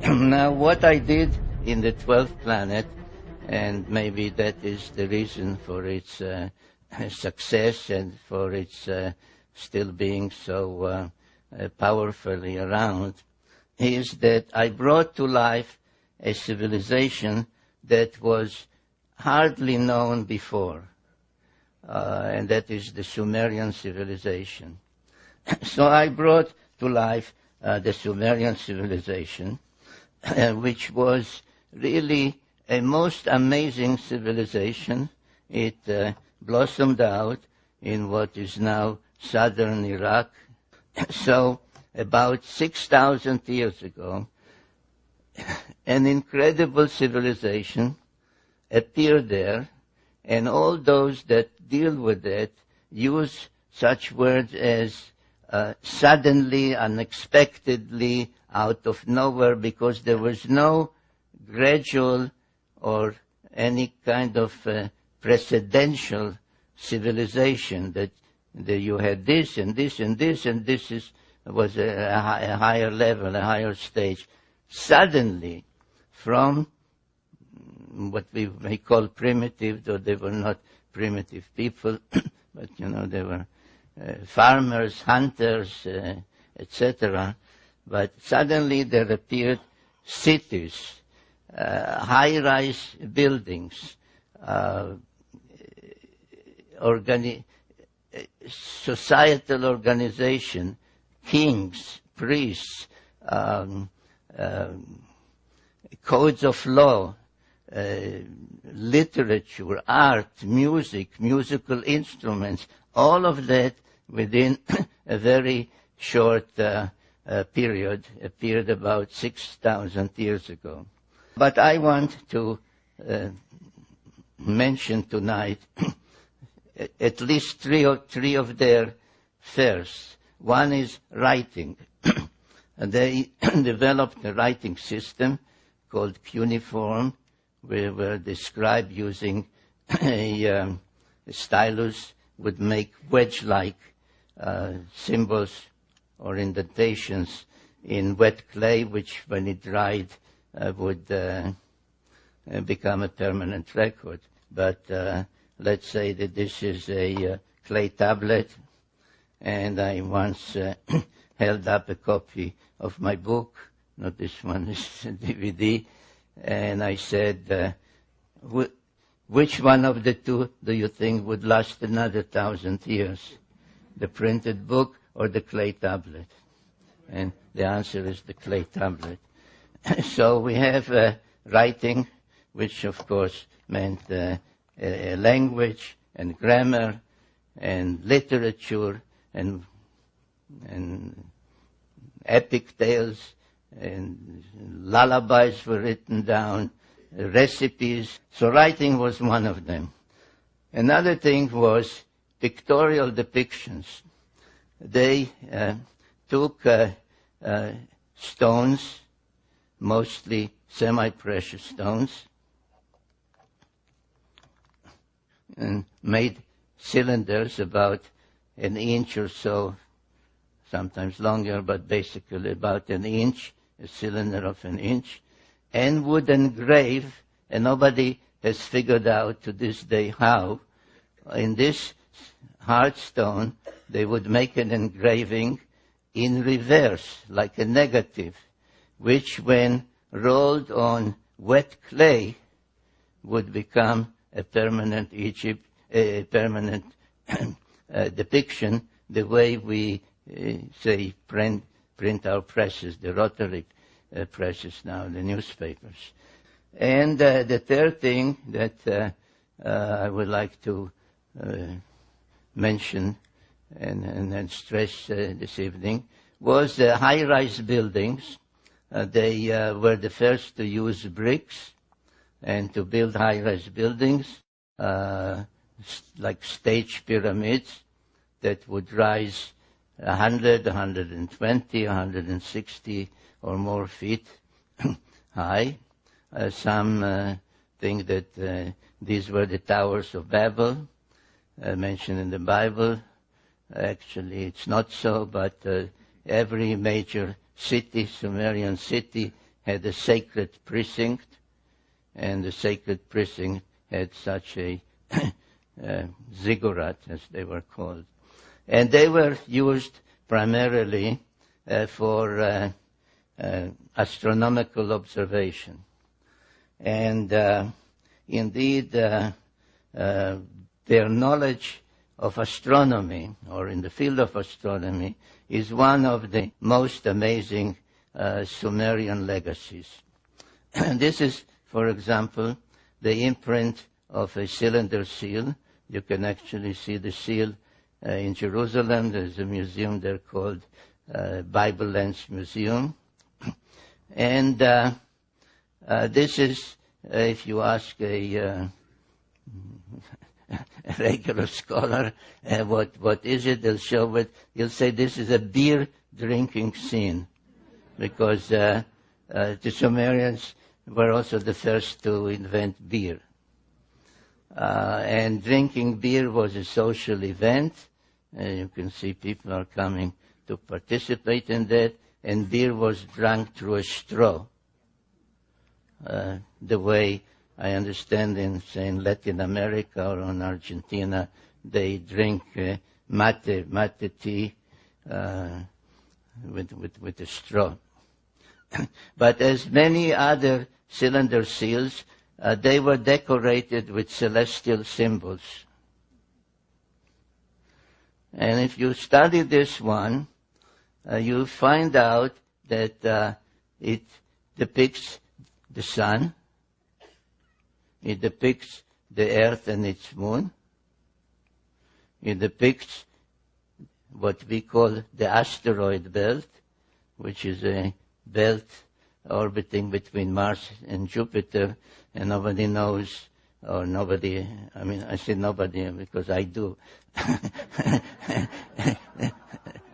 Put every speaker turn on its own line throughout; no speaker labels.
Now, what I did in the 12th planet, and maybe that is the reason for its success and for its still being so powerfully around, is that I brought to life a civilization that was hardly known before, and that is the Sumerian civilization. So I brought to life the Sumerian civilization, which was really a most amazing civilization. It blossomed out in what is now southern Iraq. So about 6,000 years ago, an incredible civilization appeared there, and all those that deal with it use such words as suddenly, unexpectedly, out of nowhere, because there was no gradual or any kind of precedential civilization that you had this and this and this, and this was a higher level, a higher stage. Suddenly, from what we may call primitive, though they were not primitive people, but they were farmers, hunters, etc. But suddenly there appeared cities, high-rise buildings, societal organization, kings, priests, codes of law, literature, art, music, musical instruments, all of that within a very short period, appeared about 6,000 years ago. But I want to mention tonight at least three of their firsts. One is writing. They developed a writing system called cuneiform, where were described using a stylus, would make wedge-like symbols or indentations in wet clay, which when it dried would become a permanent record. But let's say that this is a clay tablet, and I once held up a copy of my book, not this one, this is a DVD, and I said, which one of the two do you think would last another 1,000 years? The printed book or the clay tablet? And the answer is the clay tablet. So we have writing, which of course meant language and grammar and literature and epic tales, and lullabies were written down, recipes. So writing was one of them. Another thing was pictorial depictions. They took stones, mostly semi-precious stones, and made cylinders about an inch or so, sometimes longer, but basically about an inch, a cylinder of an inch, and would engrave, and nobody has figured out to this day how, in this hard stone, they would make an engraving in reverse, like a negative, which when rolled on wet clay would become a permanent depiction, the way we say print our presses, the rotary presses now, the newspapers. And the third thing that I would like to mention and stress this evening was the high-rise buildings. They were the first to use bricks and to build high-rise buildings, like stage pyramids that would rise 100, 120, 160 or more feet high. Some think that these were the towers of Babel, mentioned in the Bible. Actually, it's not so, but every major city, Sumerian city, had a sacred precinct, and the sacred precinct had such a ziggurat, as they were called. And they were used primarily for astronomical observation. And indeed, their knowledge of astronomy, or in the field of astronomy, is one of the most amazing Sumerian legacies. And this is, for example, the imprint of a cylinder seal. You can actually see the seal in Jerusalem. There's a museum there called Bible Lens Museum. And this is, if you ask a regular scholar, what is it? They'll show it. He'll say this is a beer drinking scene, because the Sumerians were also the first to invent beer. And drinking beer was a social event. You can see people are coming to participate in that. And beer was drunk through a straw. The way I understand in, say, in Latin America or in Argentina, they drink mate tea with a straw. But as many other cylinder seals, they were decorated with celestial symbols. And if you study this one, you find out that it depicts the sun, it depicts the earth and its moon, it depicts what we call the asteroid belt, which is a belt orbiting between Mars and Jupiter, and nobody knows, or nobody, I mean, I say nobody because I do.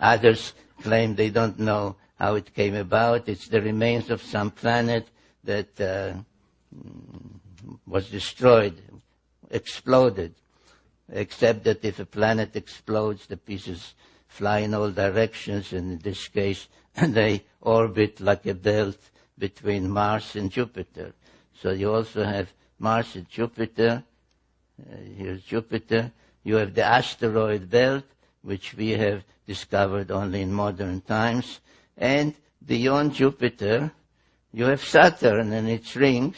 Others claim they don't know how it came about. It's the remains of some planet that was destroyed, exploded, except that if a planet explodes, the pieces fly in all directions, and in this case, they orbit like a belt between Mars and Jupiter. So you also have Mars and Jupiter. Here's Jupiter. You have the asteroid belt, which we have discovered only in modern times. And beyond Jupiter, you have Saturn and its rings,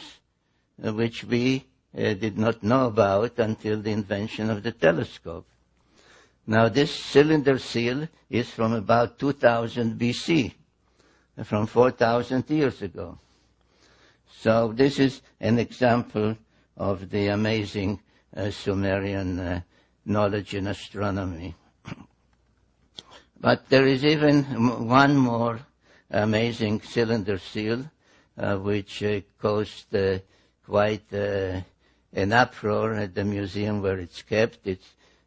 which we did not know about until the invention of the telescope. Now, this cylinder seal is from about 2000 BC, from 4,000 years ago. So this is an example of the amazing Sumerian knowledge in astronomy. But there is even one more amazing cylinder seal, which caused quite an uproar at the museum where it's kept.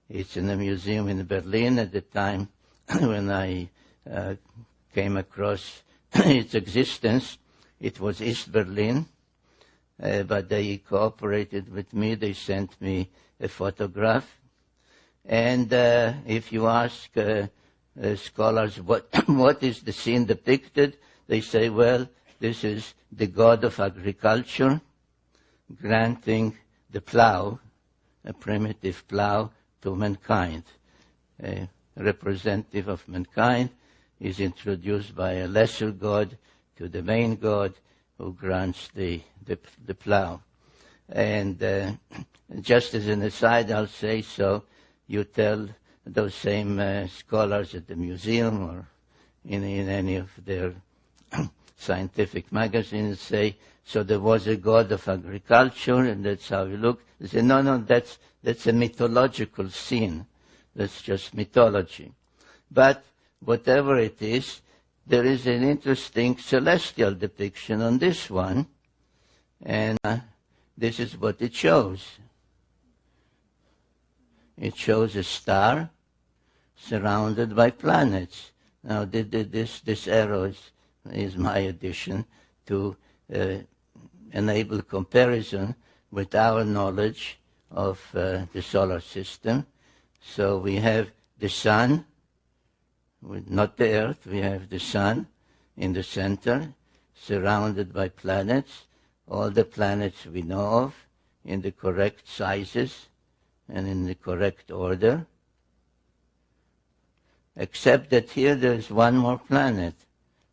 It's in a museum in Berlin at the time when I came across its existence. It was East Berlin, but they cooperated with me. They sent me a photograph. And if you ask scholars what is the scene depicted, they say, well, this is the god of agriculture granting the plow, a primitive plow, to mankind. A representative of mankind is introduced by a lesser god to the main god who grants the plow. And just as an aside, I'll say, so you tell those same scholars at the museum or in any of their scientific magazines, say, so there was a god of agriculture and that's how you look. They say, no, that's a mythological scene. That's just mythology. But whatever it is, there is an interesting celestial depiction on this one, and this is what it shows. It shows a star surrounded by planets. Now, this arrow is my addition to enable comparison with our knowledge of the solar system. So we have the sun, not the earth, we have the sun in the center. surrounded by planets, all the planets we know of, in the correct sizes and in the correct order, except that here there is one more planet,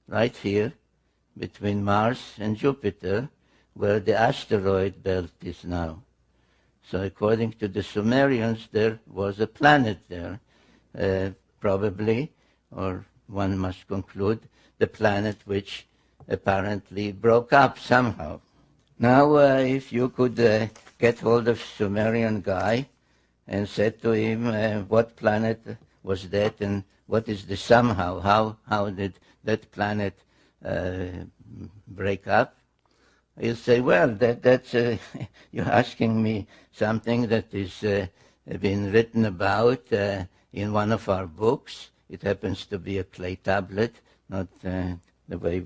right here, between Mars and Jupiter, where the asteroid belt is now. So according to the Sumerians, there was a planet there, probably, or one must conclude, the planet which apparently broke up somehow. Now, if you could get hold of Sumerian guy and said to him, what planet was that and what is the somehow? How did that planet break up? He'll say, well, that's you're asking me something that is been written about in one of our books. It happens to be a clay tablet, not the way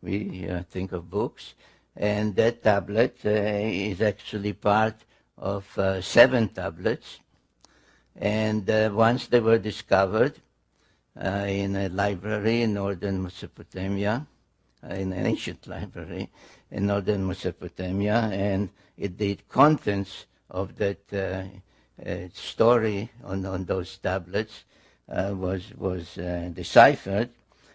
we think of books. And that tablet is actually part of 7 tablets. And once they were discovered in a library in northern Mesopotamia, in an ancient library in northern Mesopotamia, and the contents of that story on those tablets was deciphered.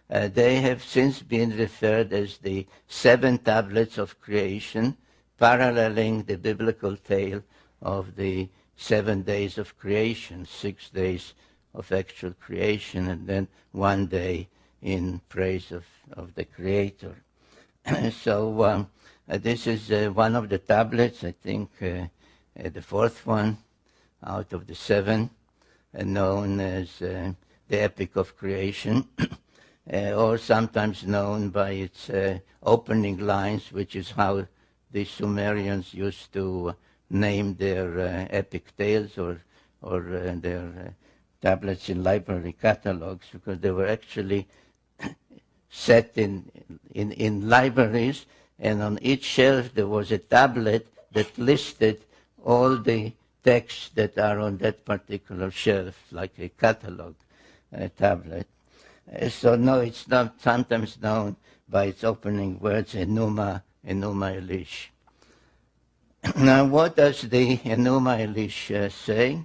They have since been referred as the 7 tablets of creation, paralleling the biblical tale of the 7 days of creation, 6 days of actual creation, and then 1 day in praise of the Creator. So this is one of the tablets, I think the 4th one out of the 7, known as the Epic of Creation, or sometimes known by its opening lines, which is how the Sumerians used to name their epic tales or their tablets in library catalogs, because they were actually set in libraries, and on each shelf there was a tablet that listed all the texts that are on that particular shelf, like a catalog tablet. So no, it's not sometimes known by its opening words, Enuma Elish. Now, what does the Enuma Elish say?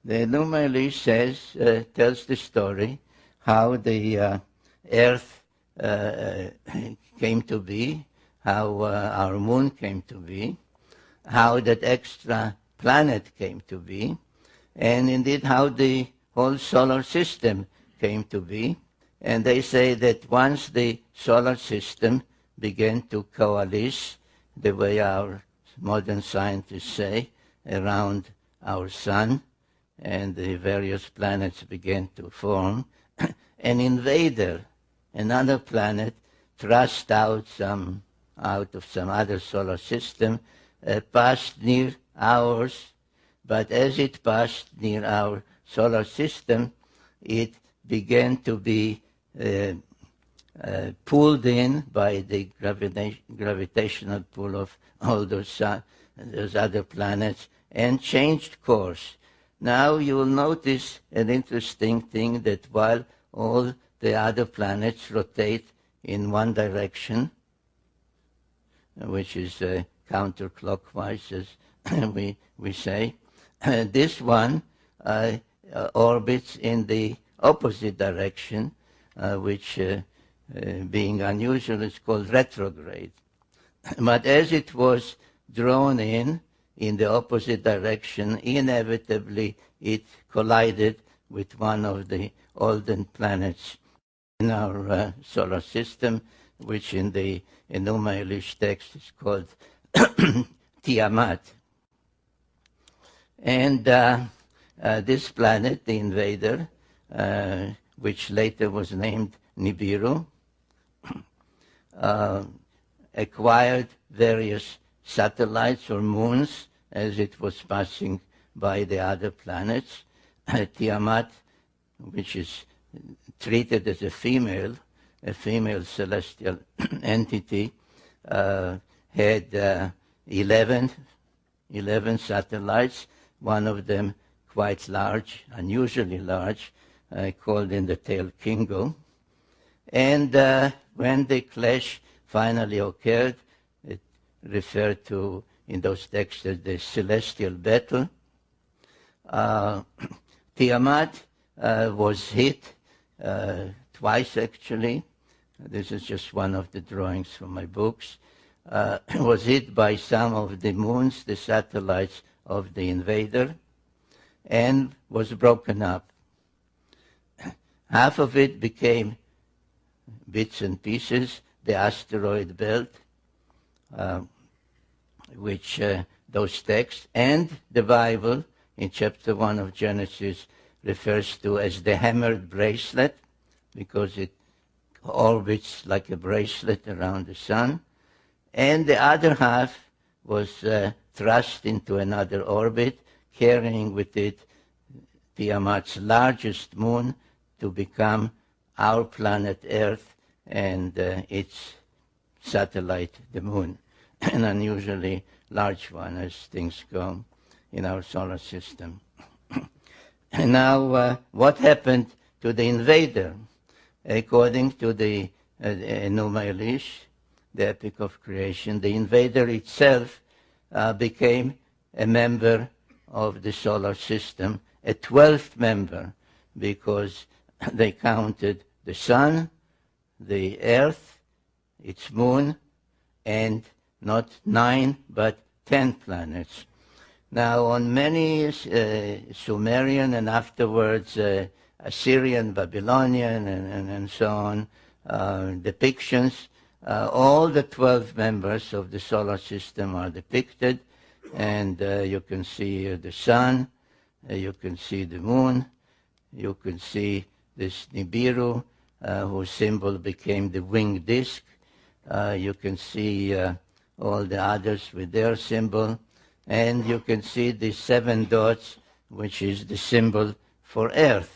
The Enuma Elish tells the story how the Earth came to be, how our moon came to be, how that extra planet came to be, and indeed how the whole solar system came to be. And they say that once the solar system began to coalesce, the way our modern scientists say, around our sun, and the various planets began to form, an invader, another planet, thrust out of some other solar system, passed near ours, but as it passed near our solar system, it began to be pulled in by the gravitational pull of all those other planets and changed course. Now you will notice an interesting thing, that while all the other planets rotate in one direction, which is counterclockwise, as we say, this one orbits in the opposite direction, which being unusual is called retrograde. But as it was drawn in the opposite direction, inevitably it collided with one of the olden planets in our solar system, which in the Enuma Elish text is called Tiamat. And this planet, the invader, which later was named Nibiru, acquired various satellites or moons as it was passing by the other planets. Tiamat, which is treated as a female celestial entity, had 11 satellites, one of them quite large, unusually large, called in the tale Kingo. And when they clash finally occurred. It referred to, in those texts, as the celestial battle. Tiamat was hit twice, actually. This is just one of the drawings from my books. Was hit by some of the moons, the satellites of the invader, and was broken up. Half of it became bits and pieces, the asteroid belt, which those texts, and the Bible in chapter 1 of Genesis refers to as the hammered bracelet, because it orbits like a bracelet around the sun. And the other half was thrust into another orbit, carrying with it Tiamat's largest moon to become our planet Earth and its satellite, the moon, an unusually large one as things go in our solar system. And now, what happened to the invader? According to the Enuma Elish, the Epic of Creation, the invader itself became a member of the solar system, a 12th member, because they counted the sun, the earth, its moon, and not 9 but 10 planets. Now, on many Sumerian and afterwards Assyrian, Babylonian, and so on depictions, all the 12 members of the solar system are depicted, and you can see the sun, you can see the moon, you can see this Nibiru, whose symbol became the winged disk. You can see all the others with their symbol, and you can see the 7 dots, which is the symbol for Earth.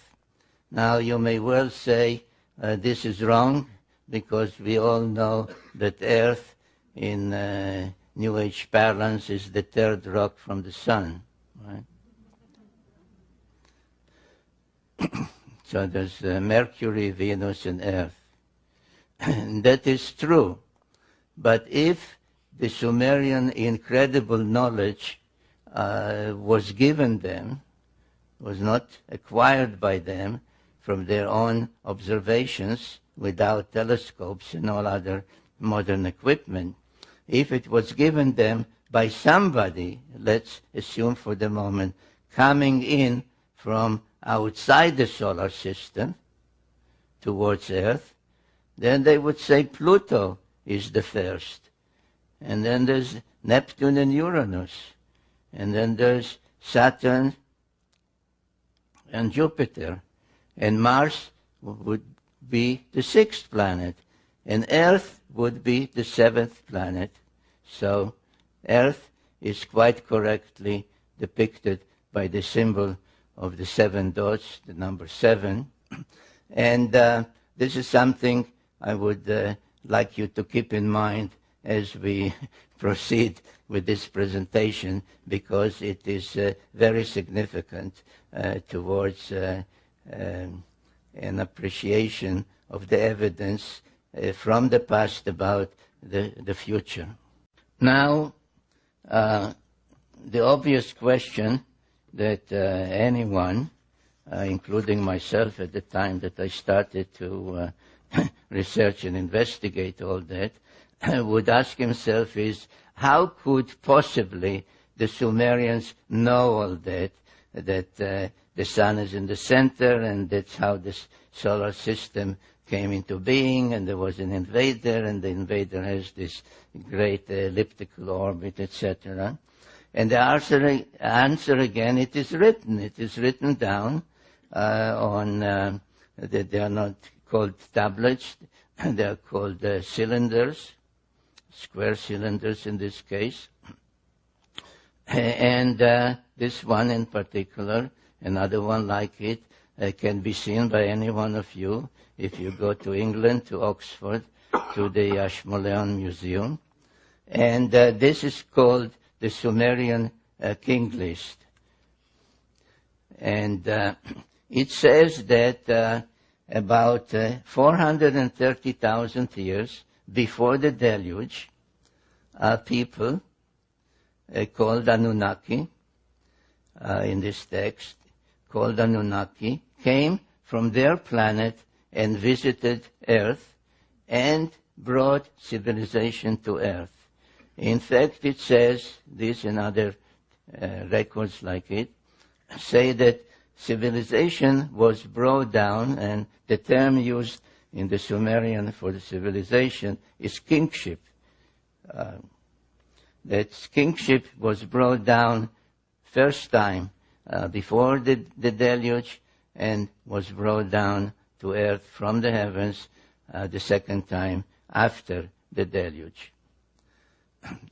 Now, you may well say this is wrong, because we all know that Earth in New Age parlance is the 3rd rock from the sun, right? So there's Mercury, Venus, and Earth. And that is true. But if the Sumerian incredible knowledge was given them, was not acquired by them from their own observations without telescopes and all other modern equipment, if it was given them by somebody, let's assume for the moment, coming in from outside the solar system towards Earth, then they would say Pluto is the first. And then there's Neptune and Uranus. And then there's Saturn and Jupiter. And Mars would be the 6th planet. And Earth would be the 7th planet. So Earth is quite correctly depicted by the symbol of the 7 dots, the number 7. And this is something I would like you to keep in mind as we proceed with this presentation, because it is very significant towards an appreciation of the evidence from the past about the future. Now, the obvious question that anyone, including myself at the time that I started to research and investigate all that, would ask himself is, how could possibly the Sumerians know all that, that the sun is in the center, and that's how this solar system came into being, and there was an invader, and the invader has this great elliptical orbit, etc. And the answer again, it is written down on, they are not called tablets, they are called cylinders, square cylinders in this case. And this one in particular, another one like it, can be seen by any one of you if you go to England, to Oxford, to the Ashmolean Museum. And this is called the Sumerian King List. And it says that about 430,000 years before the deluge, people called Anunnaki, in this text, called Anunnaki, came from their planet and visited Earth and brought civilization to Earth. In fact, it says, this and other records like it, say that civilization was brought down, and the term used in the Sumerian for the civilization is kingship. That kingship was brought down first time before the deluge and was brought down to earth from the heavens the second time after the deluge.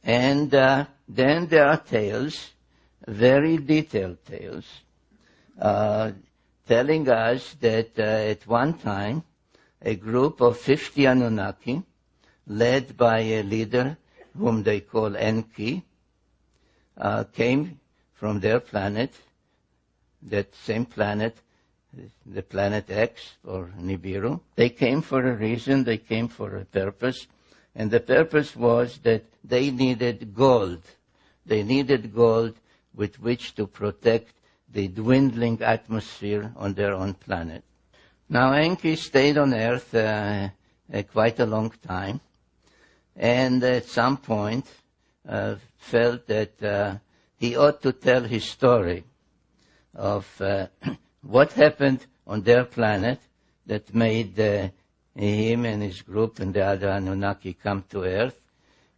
And then there are tales, very detailed tales, telling us that at one time a group of 50 Anunnaki, led by a leader whom they call Enki, came from their planet, that same planet, the planet X or Nibiru. They came for a reason, they came for a purpose, and the purpose was that they needed gold. They needed gold with which to protect the dwindling atmosphere on their own planet. Now Enki stayed on Earth quite a long time, and at some point felt that he ought to tell his story of what happened on their planet that made him and his group and the other Anunnaki come to Earth,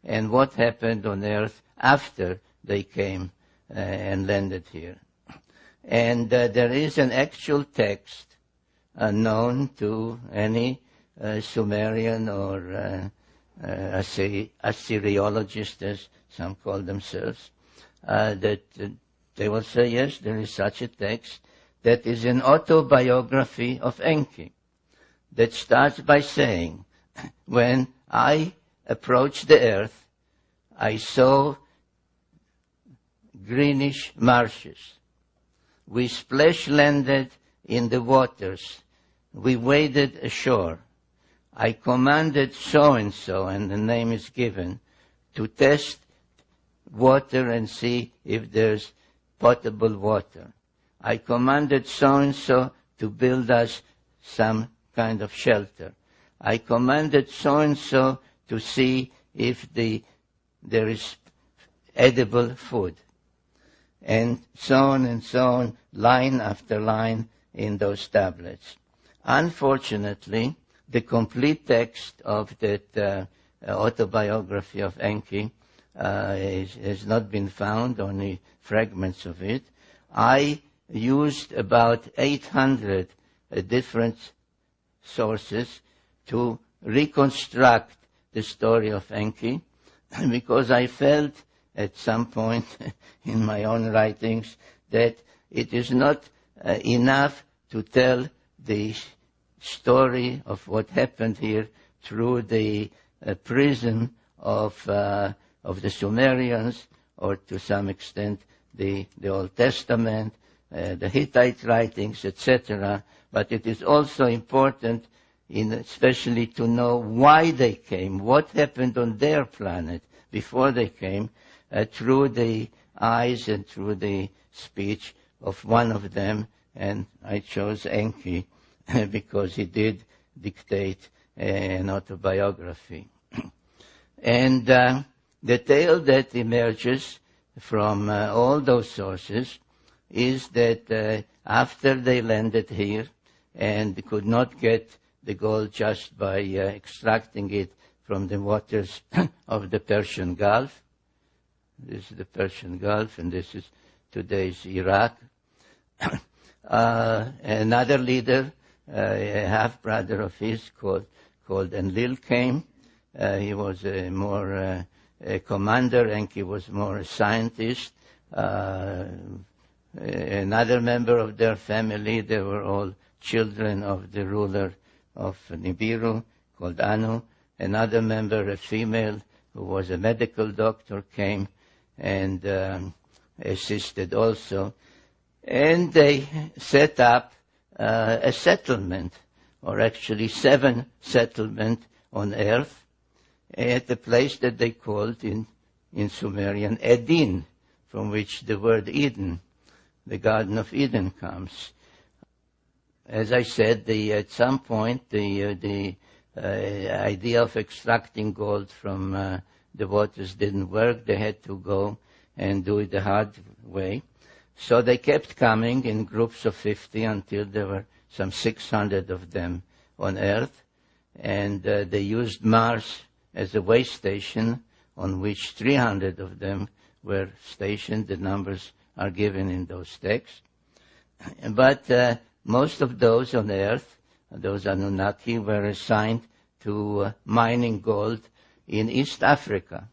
and what happened on Earth after they came and landed here. And there is an actual text known to any Sumerian or Assyriologist, as some call themselves, that they will say, yes, there is such a text that is an autobiography of Enki that starts by saying, when I approached the earth, I saw greenish marshes. We splash-landed in the waters. We waded ashore. I commanded so-and-so, and the name is given, to test water and see if there's potable water. I commanded so-and-so to build us some kind of shelter. I commanded so-and-so to see if there is edible food. And so on, line after line in those tablets. Unfortunately, the complete text of that autobiography of Enki has not been found, only fragments of it. I used about 800 different sources to reconstruct the story of Enki, because I felt at some point in my own writings that it is not enough to tell the story of what happened here through the prism of the Sumerians, or to some extent the Old Testament, the Hittite writings, etc. But it is also important, especially to know why they came, what happened on their planet before they came, through the eyes and through the speech of one of them, and I chose Enki because he did dictate an autobiography. And the tale that emerges from all those sources is that after they landed here and could not get the gold just by extracting it from the waters of the Persian Gulf. This is the Persian Gulf, and this is today's Iraq. Another leader, a half-brother of his called Enlil came. He was more a commander, Enki was more a scientist. Another member of their family, they were all children of the ruler of Nibiru, called Anu. Another member, a female, who was a medical doctor, came and assisted also. And they set up a settlement, or actually 7 settlements on Earth. at a place that they called in Sumerian Edin, from which the word Eden, the Garden of Eden, comes. As I said, at some point the idea of extracting gold from the waters didn't work. They had to go and do it the hard way. So they kept coming in groups of 50 until there were some 600 of them on Earth. And they used Mars as a way station on which 300 of them were stationed. The numbers are given in those texts. But most of those on Earth, those Anunnaki, were assigned to mining gold in East Africa.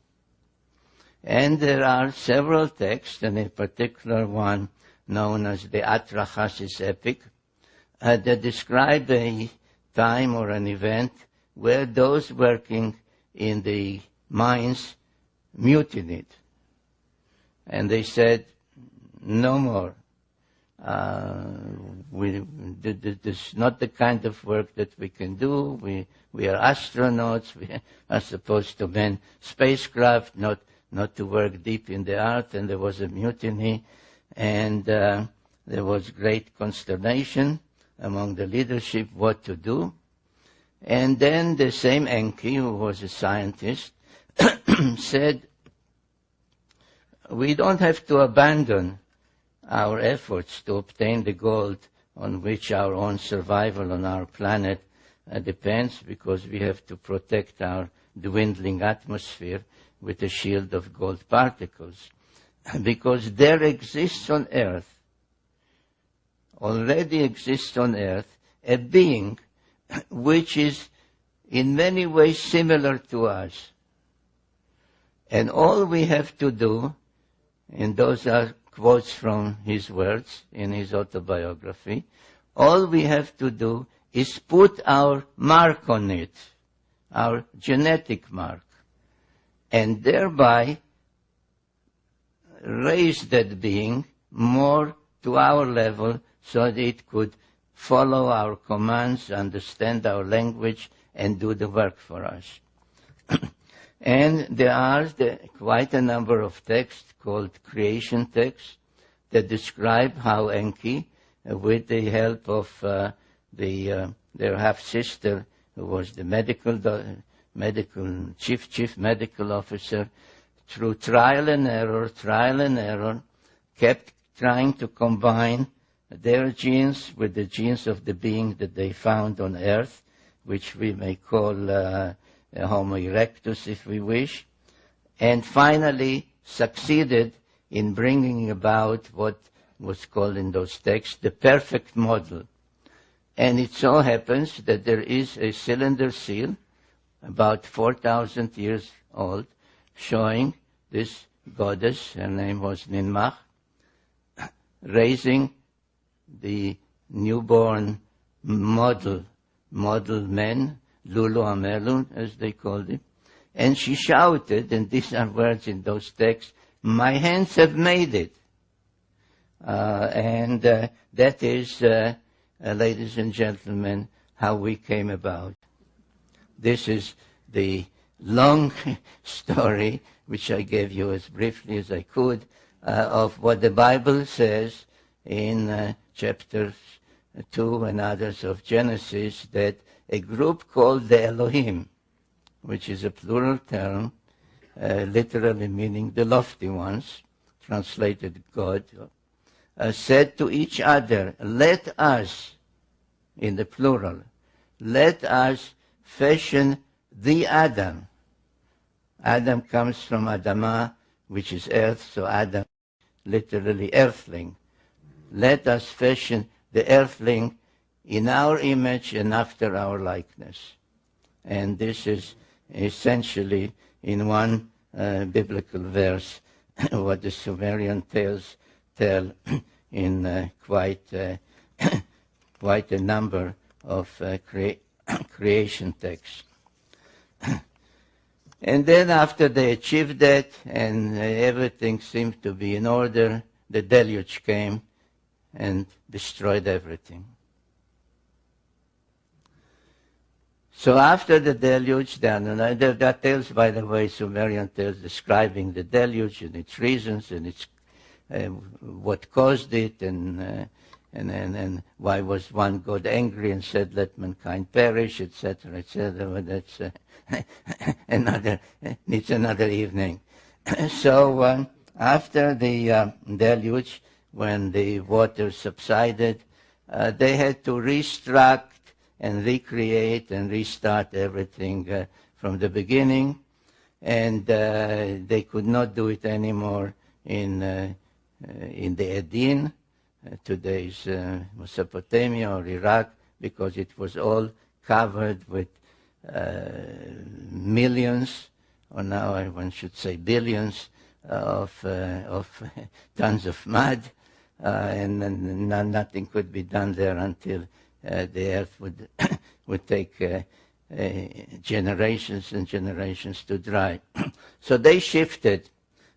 And there are several texts, and in particular one known as the Atrahasis epic, that describe a time or an event where those working in the mines mutinied. And they said, no more. This is not the kind of work that we can do. We are astronauts. We are supposed to man spacecraft, not to work deep in the earth. And there was a mutiny, and there was great consternation among the leadership what to do. And then the same Enki, who was a scientist, said, we don't have to abandon our efforts to obtain the gold on which our own survival on our planet depends, because we have to protect our dwindling atmosphere with a shield of gold particles. Because there exists on Earth, already exists on Earth, a being which is in many ways similar to us. And all we have to do, and those are quotes from his words in his autobiography, all we have to do is put our mark on it, our genetic mark, and thereby raise that being more to our level so that it could follow our commands, understand our language, and do the work for us. And there are quite a number of texts called creation texts that describe how Enki, with the help of their half-sister, who was the chief medical officer, through trial and error, kept trying to combine their genes with the genes of the being that they found on Earth, which we may call Homo erectus, if we wish, and finally succeeded in bringing about what was called in those texts the perfect model. And it so happens that there is a cylinder seal, about 4,000 years old, showing this goddess, her name was Ninmah, raising the newborn model men, Lulu Amelun, as they called him. And she shouted, and these are words in those texts, my hands have made it. And that is, ladies and gentlemen, how we came about. This is the long story, which I gave you as briefly as I could, of what the Bible says in chapters 2 and others of Genesis, that a group called the Elohim, which is a plural term, literally meaning the lofty ones, translated God, said to each other, let us, in the plural, let us fashion the Adam. Adam comes from Adamah, which is earth, so Adam, literally earthling. Let us fashion the earthling in our image and after our likeness. And this is essentially, in one biblical verse, what the Sumerian tales tell in quite a number of creation texts. And then after they achieved that and everything seemed to be in order, the deluge came and destroyed everything. So after the deluge, there are tales, by the way, Sumerian tales describing the deluge and its reasons and its what caused it, and why was one god angry and said, "Let mankind perish," etc., etc. But that's needs another evening. So after the deluge, when the water subsided, they had to restruct and recreate and restart everything from the beginning, and they could not do it anymore in the Edin, today's Mesopotamia or Iraq, because it was all covered with millions, or now one should say billions, of tons of mud, and nothing could be done there until the earth would take generations and generations to dry. So they shifted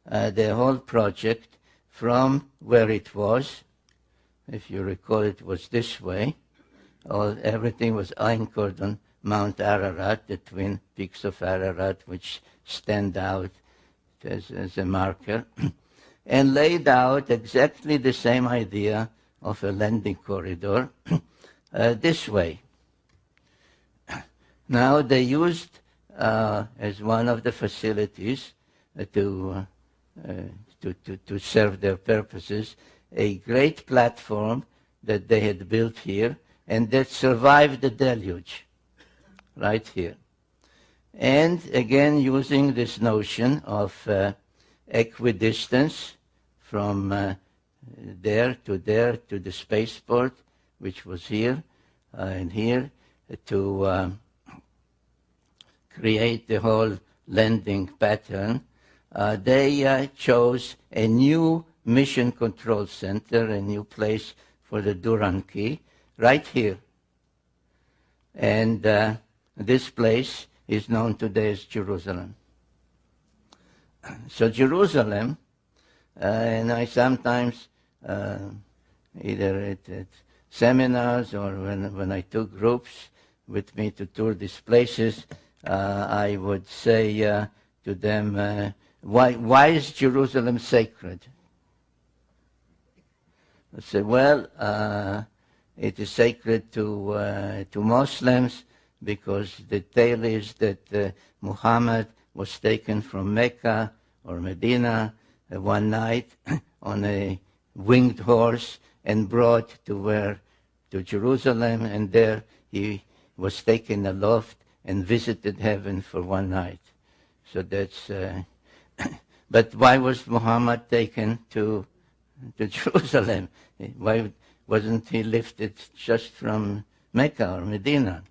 the whole project from where it was. If you recall, it was this way. Everything was anchored on Mount Ararat, the twin peaks of Ararat, which stand out as a marker, and laid out exactly the same idea of a landing corridor this way. Now they used as one of the facilities to serve their purposes a great platform that they had built here and that survived the deluge, right here. And again, using this notion of equidistance from there to the spaceport, which was here and here, to create the whole landing pattern, they chose a new mission control center, a new place for the Duran key, right here. And this place is known today as Jerusalem. So Jerusalem, and I sometimes, either at seminars or when I took groups with me to tour these places, I would say to them, why is Jerusalem sacred? I say, well, it is sacred to Muslims because the tale is that Muhammad was taken from Mecca or Medina one night on a winged horse and brought to Jerusalem, and there he was taken aloft and visited heaven for one night. So that's. But why was Muhammad taken to Jerusalem? Why wasn't he lifted just from Mecca or Medina?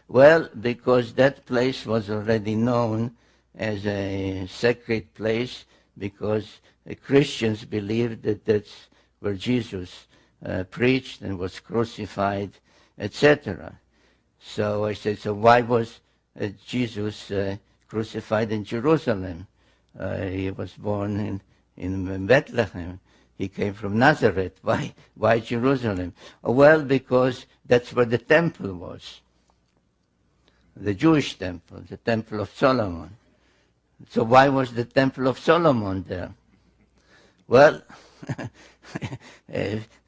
Well, because that place was already known as a sacred place, because Christians believed that that's where Jesus preached and was crucified, etc. So I said, so why was Jesus crucified in Jerusalem? He was born in Bethlehem. He came from Nazareth. Why Jerusalem? Well, because that's where the temple was. The Jewish temple, the Temple of Solomon. So why was the Temple of Solomon there? Well,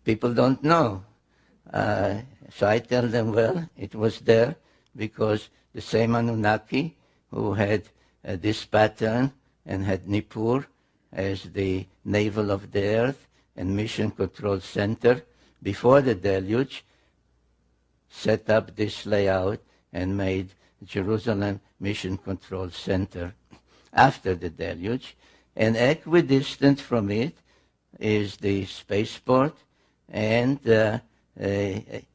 people don't know. So I tell them, well, it was there because the same Anunnaki who had this pattern and had Nippur as the navel of the earth and mission control center before the deluge, set up this layout and made Jerusalem mission control center after the deluge. And equidistant from it is the spaceport and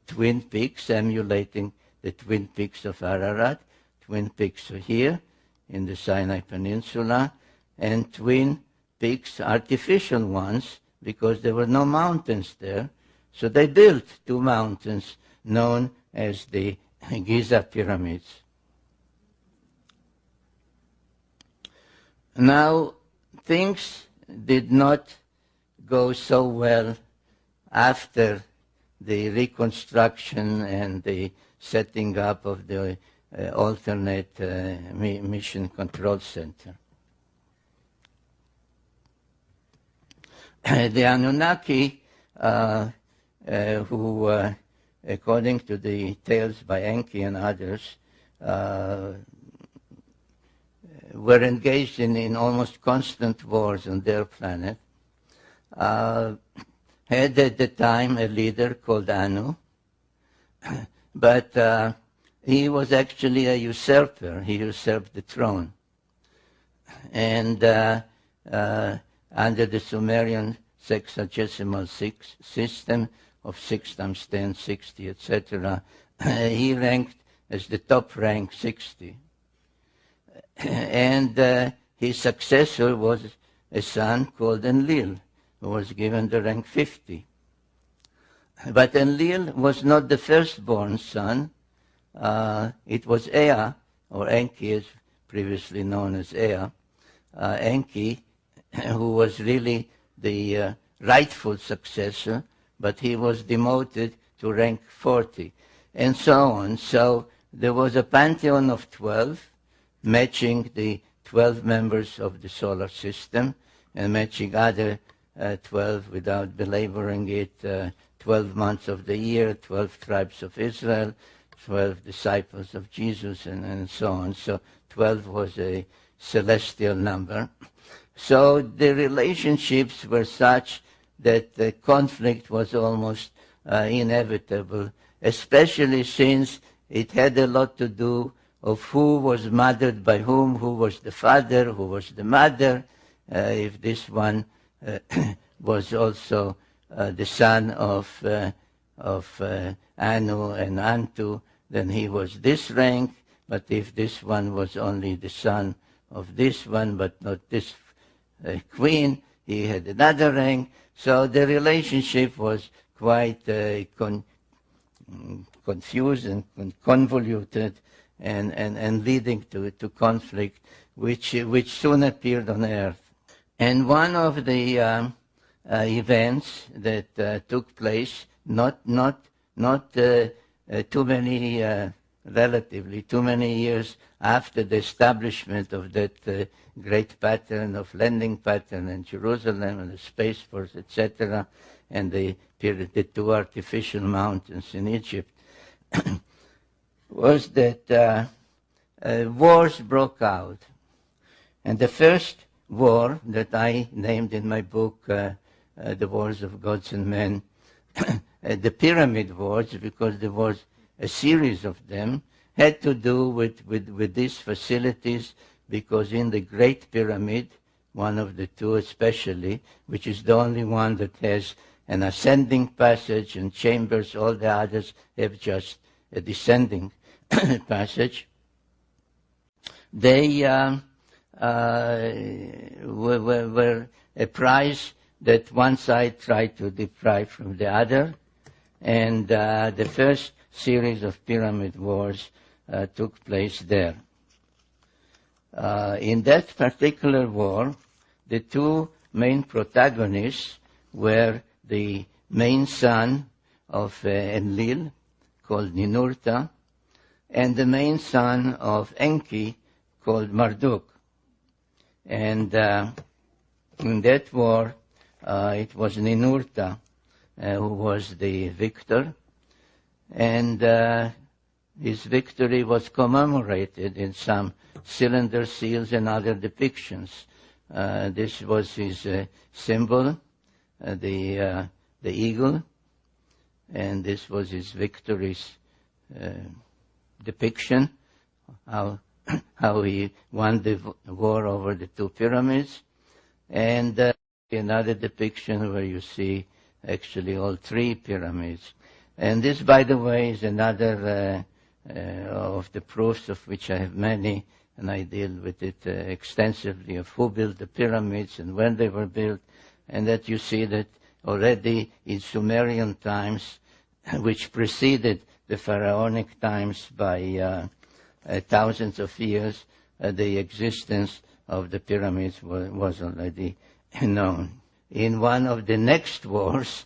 twin peaks, emulating the twin peaks of Ararat, twin peaks here in the Sinai Peninsula, and twin peaks, artificial ones, because there were no mountains there. So they built two mountains known as the Giza pyramids. Now, things did not go so well after the reconstruction and the setting up of the alternate mission control center. The Anunnaki, who, according to the tales by Enki and others, were engaged in almost constant wars on their planet, had at the time a leader called Anu, but he was actually a usurper. He usurped the throne. And under the Sumerian sexagesimal system of 6 times 10, 60, etc., he ranked as the top rank 60. And his successor was a son called Enlil, who was given the rank 50. But Enlil was not the firstborn son. It was Ea, or Enki, as previously known as Ea, Enki, who was really the rightful successor, but he was demoted to rank 40, and so on. So there was a pantheon of 12, matching the 12 members of the solar system, and matching other 12, without belaboring it, 12 months of the year, 12 tribes of Israel, 12 disciples of Jesus, and so on. So 12 was a celestial number. So the relationships were such that the conflict was almost inevitable, especially since it had a lot to do of who was mothered by whom, who was the father, who was the mother. If this one was also the son of Anu and Antu, then he was this rank. But if this one was only the son of this one, but not this queen, he had another rank. So the relationship was quite confused and convoluted, and leading to conflict, which soon appeared on Earth. And one of the events that took place, relatively too many years after the establishment of that great pattern of landing pattern in Jerusalem and the Space Force, etc., and the 2 artificial mountains in Egypt, was that wars broke out. And the first war that I named in my book, The Wars of Gods and Men, the Pyramid Wars, because there was a series of them, had to do with these facilities, because in the Great Pyramid, one of the two especially, which is the only one that has an ascending passage and chambers, all the others have just a descending passage, they were a prize that one side tried to deprive from the other, and the first series of pyramid wars took place there. In that particular war, the two main protagonists were the main son of Enlil, called Ninurta, and the main son of Enki, called Marduk. And in that war, it was Ninurta who was the victor, and his victory was commemorated in some cylinder seals and other depictions. This was his symbol, the eagle, and this was his victory's depiction, how he won the war over the two pyramids, and another depiction where you see actually all three pyramids. And this, by the way, is another of the proofs, of which I have many, and I deal with it extensively, of who built the pyramids and when they were built, and that you see that already in Sumerian times, which preceded the pharaonic times by thousands of years, the existence of the pyramids was already known. In one of the next wars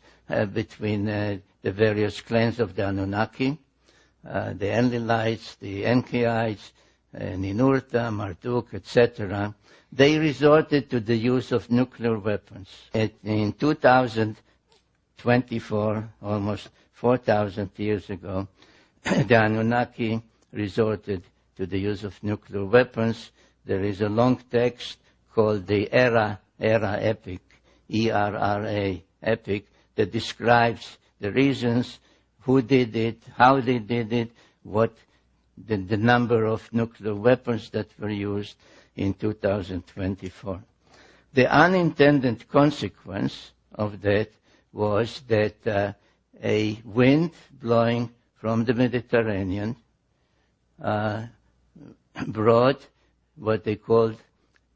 between the various clans of the Anunnaki, the Enlilites, the Enkyites, Ninurta, Marduk, etc., they resorted to the use of nuclear weapons. In 2024, almost 4,000 years ago, the Anunnaki resorted to the use of nuclear weapons. There is a long text called the Era Epic, ERRA Epic, that describes the reasons, who did it, how they did it, what the number of nuclear weapons that were used in 2024. The unintended consequence of that was that a wind blowing from the Mediterranean brought what they called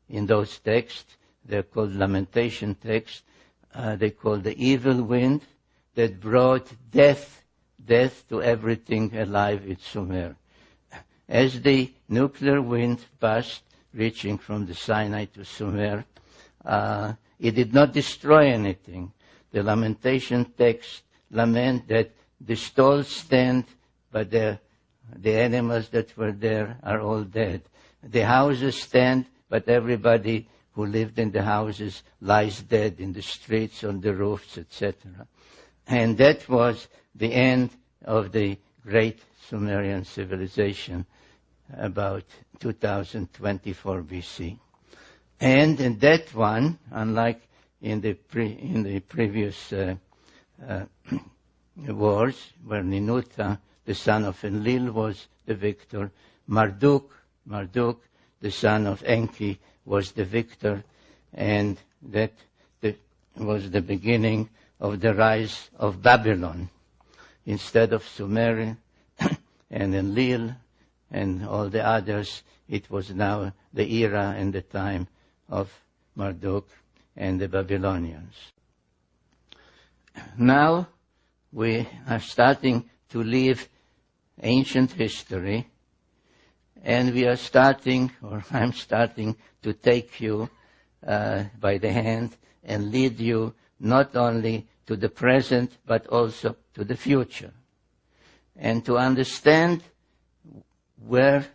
in those texts, they're called lamentation texts, they called the evil wind that brought death to everything alive in Sumer. As the nuclear wind passed, reaching from the Sinai to Sumer, it did not destroy anything. The lamentation text lament that the stalls stand, but the animals that were there are all dead. The houses stand, but everybody who lived in the houses lies dead in the streets, on the roofs, etc. And that was the end of the great Sumerian civilization about 2024 BC. And in that one, unlike in the previous wars, where Ninurta, the son of Enlil, was the victor, Marduk, the son of Enki, was the victor, and that was the beginning of the rise of Babylon. Instead of Sumerian and Enlil and all the others, it was now the era and the time of Marduk and the Babylonians. Now we are starting to leave ancient history, and we are starting, or I'm starting, to take you by the hand and lead you not only to the present, but also to the future. And to understand where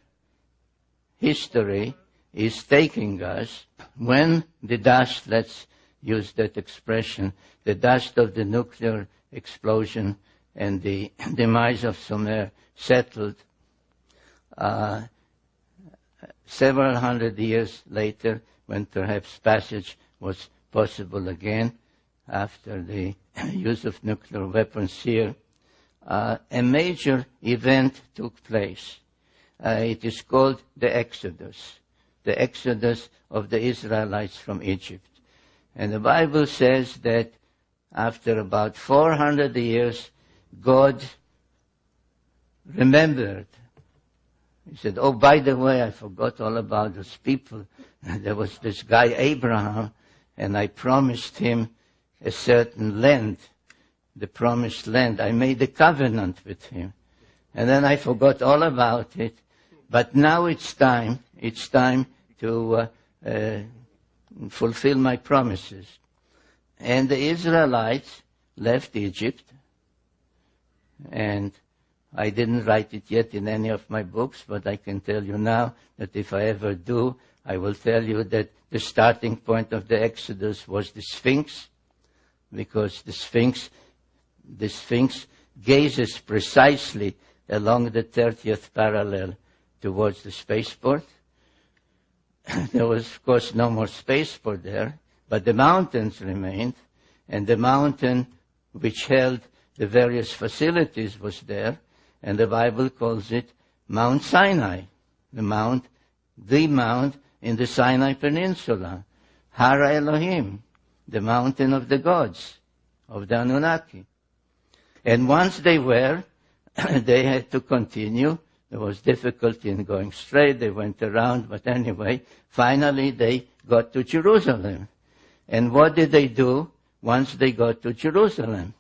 history is taking us, when the dust, let's use that expression, the dust of the nuclear explosion and the demise of Sumer settled, several hundred years later, when perhaps passage was possible again after the use of nuclear weapons here, a major event took place. It is called the Exodus of the Israelites from Egypt. And the Bible says that after about 400 years, God remembered. He said, oh, by the way, I forgot all about those people. There was this guy, Abraham, and I promised him a certain land, the promised land. I made a covenant with him. And then I forgot all about it. But now it's time to fulfill my promises. And the Israelites left Egypt, and I didn't write it yet in any of my books, but I can tell you now that if I ever do, I will tell you that the starting point of the Exodus was the Sphinx, because the Sphinx gazes precisely along the 30th parallel towards the spaceport. There was, of course, no more spaceport there, but the mountains remained, and the mountain which held the various facilities was there, and the Bible calls it Mount Sinai, the mount in the Sinai Peninsula, Hara Elohim, the mountain of the gods, of the Anunnaki. And once they were, they had to continue. There was difficulty in going straight. They went around, but anyway, finally they got to Jerusalem. And what did they do once they got to Jerusalem?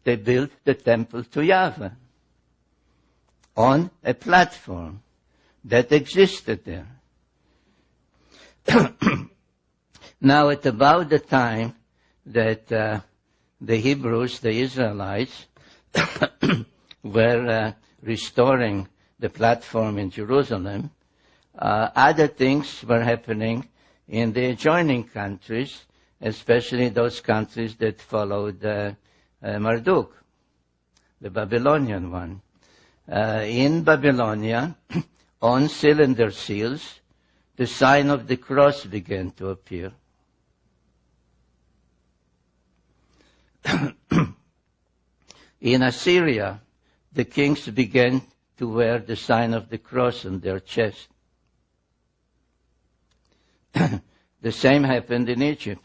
They built the temple to Yahweh on a platform that existed there. Now, at about the time that the Hebrews, the Israelites, were restoring the platform in Jerusalem, other things were happening in the adjoining countries, especially those countries that followed Marduk, the Babylonian one. In Babylonia, on cylinder seals, the sign of the cross began to appear. In Assyria, the kings began to wear the sign of the cross on their chest. The same happened in Egypt.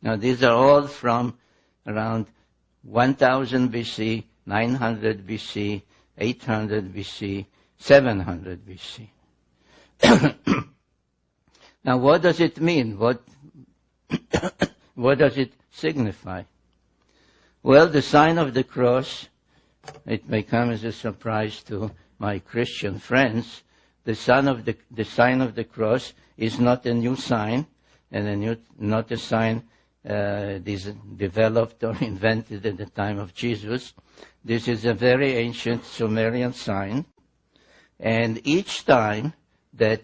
Now, these are all from around 1000 BC, 900 BC, 800 BC, 700 BC. Now, what does it mean? What does it signify? Well, the sign of the cross, it may come as a surprise to my Christian friends. The sign of the cross is not a new sign, and not a sign developed or invented at the time of Jesus. This is a very ancient Sumerian sign, and each time that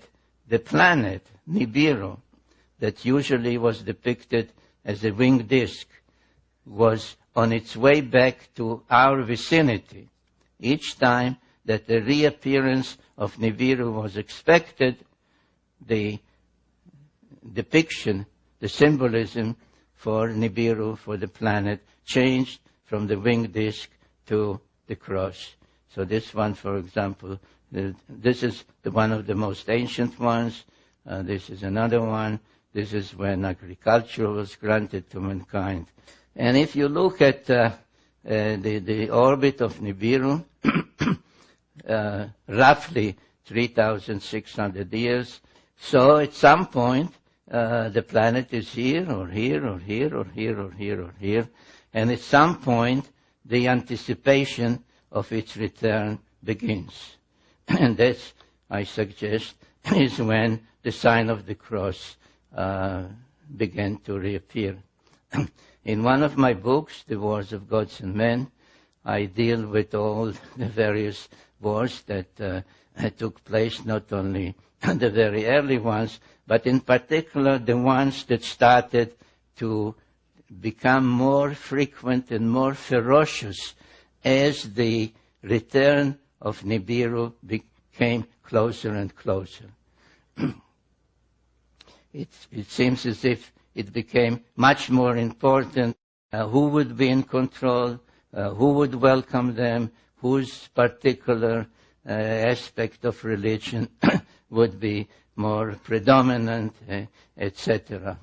the planet Nibiru, that usually was depicted as a winged disk, was on its way back to our vicinity, each time that the reappearance of Nibiru was expected, the depiction, the symbolism for Nibiru, for the planet, changed from the winged disk to the cross. So this one, for example, this is one of the most ancient ones. This is another one. This is when agriculture was granted to mankind. And if you look at the orbit of Nibiru, roughly 3,600 years, so at some point the planet is here, or here, or here, or here, or here, or here, and at some point the anticipation of its return begins. And that, I suggest, is when the sign of the cross began to reappear. In one of my books, The Wars of Gods and Men, I deal with all the various wars that took place, not only the very early ones, but in particular the ones that started to become more frequent and more ferocious as the return of Nibiru became closer and closer. It seems as if it became much more important who would be in control, who would welcome them, whose particular aspect of religion would be more predominant, etc.